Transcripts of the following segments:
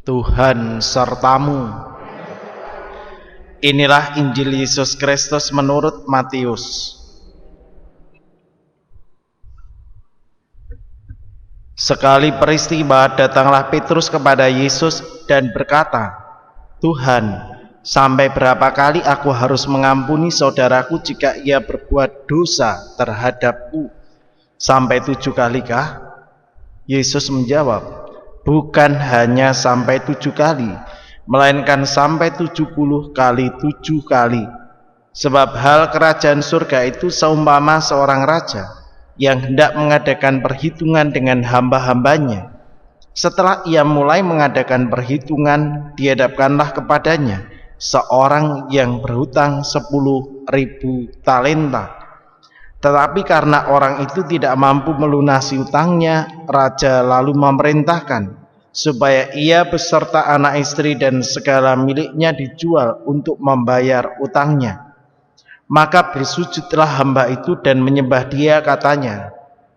Tuhan sertamu. Inilah Injil Yesus Kristus menurut Matius. Sekali peristiwa datanglah Petrus kepada Yesus dan berkata, "Tuhan, sampai berapa kali aku harus mengampuni saudaraku jika ia berbuat dosa terhadapku? Sampai 7 kalikah?" Yesus menjawab, "Bukan hanya sampai 7 kali, melainkan sampai 70 kali 7 kali. Sebab hal kerajaan surga itu seumpama seorang raja yang hendak mengadakan perhitungan dengan hamba-hambanya. Setelah ia mulai mengadakan perhitungan, dihadapkanlah kepadanya seorang yang berhutang 10.000 talenta. Tetapi karena orang itu tidak mampu melunasi utangnya, raja lalu memerintahkan supaya ia beserta anak istri dan segala miliknya dijual untuk membayar utangnya. Maka bersujudlah hamba itu dan menyembah dia, katanya,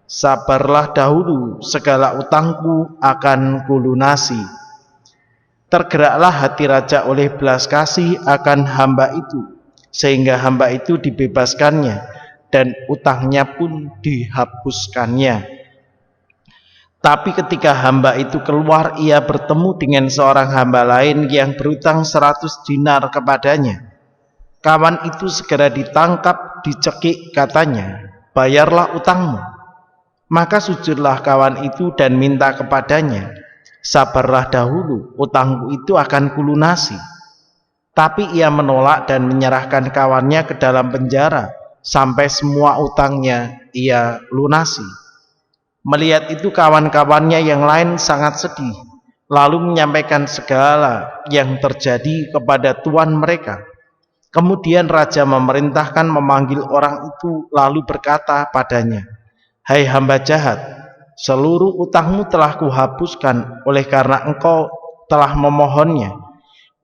'Sabarlah dahulu, segala utangku akan kulunasi.' Tergeraklah hati raja oleh belas kasih akan hamba itu, sehingga hamba itu dibebaskannya dan utangnya pun dihapuskannya. Tapi ketika hamba itu keluar, ia bertemu dengan seorang hamba lain yang berutang 100 dinar kepadanya. Kawan itu segera ditangkap, dicekik, katanya, 'Bayarlah utangmu.' Maka sujudlah kawan itu dan minta kepadanya, 'Sabarlah dahulu, utangku itu akan kulunasi.' Tapi ia menolak dan menyerahkan kawannya ke dalam penjara sampai semua utangnya ia lunasi. Melihat itu kawan-kawannya yang lain sangat sedih, lalu menyampaikan segala yang terjadi kepada tuan mereka. Kemudian raja memerintahkan memanggil orang itu, lalu berkata padanya, 'Hai hamba jahat, seluruh utangmu telah kuhapuskan oleh karena engkau telah memohonnya.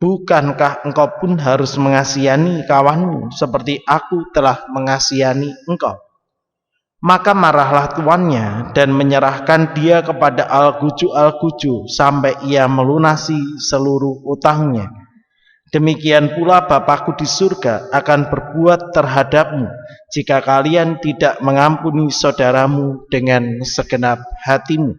Bukankah engkau pun harus mengasihani kawanmu seperti aku telah mengasihani engkau?' Maka marahlah tuannya dan menyerahkan dia kepada alguju-alguju sampai ia melunasi seluruh utangnya. Demikian pula Bapakku di surga akan berbuat terhadapmu jika kalian tidak mengampuni saudaramu dengan segenap hatimu."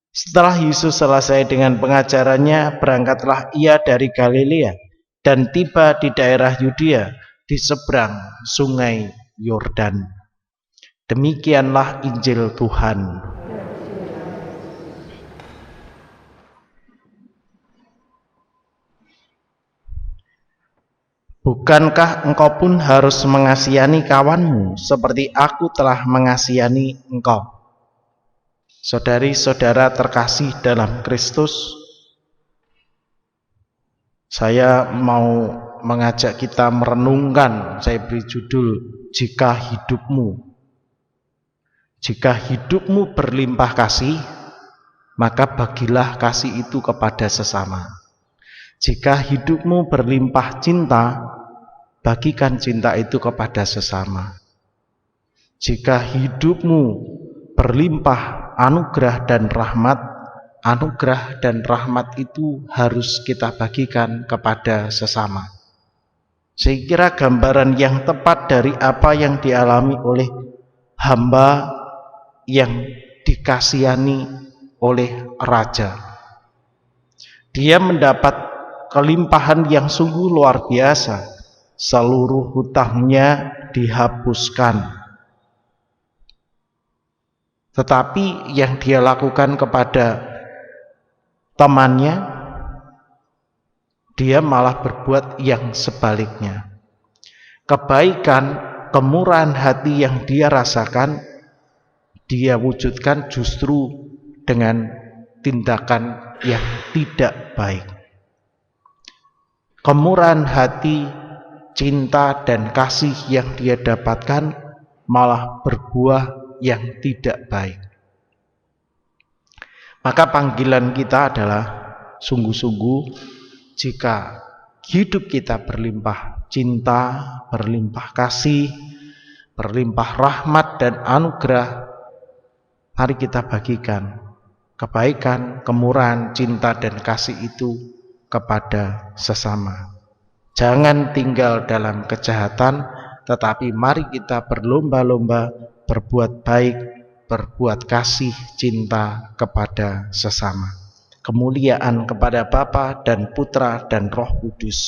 Setelah Yesus selesai dengan pengajarannya, berangkatlah ia dari Galilea dan tiba di daerah Yudea di seberang sungai Yordan. Demikianlah Injil Tuhan. Bukankah engkau pun harus mengasihani kawanmu seperti aku telah mengasihani engkau? Saudari-saudara terkasih dalam Kristus, saya mau mengajak kita merenungkan, saya beri judul, Jika hidupmu berlimpah kasih, maka bagilah kasih itu kepada sesama. Jika hidupmu berlimpah cinta, bagikan cinta itu kepada sesama. Jika hidupmu berlimpah anugerah dan rahmat itu harus kita bagikan kepada sesama. Saya kira gambaran yang tepat dari apa yang dialami oleh hamba yang dikasihani oleh raja. Dia mendapat kelimpahan yang sungguh luar biasa. Seluruh hutangnya dihapuskan. Tetapi yang dia lakukan kepada temannya, dia malah berbuat yang sebaliknya. Kebaikan, kemurahan hati yang dia rasakan, dia wujudkan justru dengan tindakan yang tidak baik. Kemurahan hati, cinta dan kasih yang dia dapatkan malah berbuah yang tidak baik. Maka panggilan kita adalah sungguh-sungguh, jika hidup kita berlimpah cinta, berlimpah kasih, berlimpah rahmat dan anugerah, mari kita bagikan kebaikan, kemurahan, cinta, dan kasih itu kepada sesama. Jangan tinggal dalam kejahatan, tetapi mari kita berlomba-lomba berbuat baik, berbuat kasih, cinta kepada sesama. Kemuliaan kepada Bapa dan Putra dan Roh Kudus.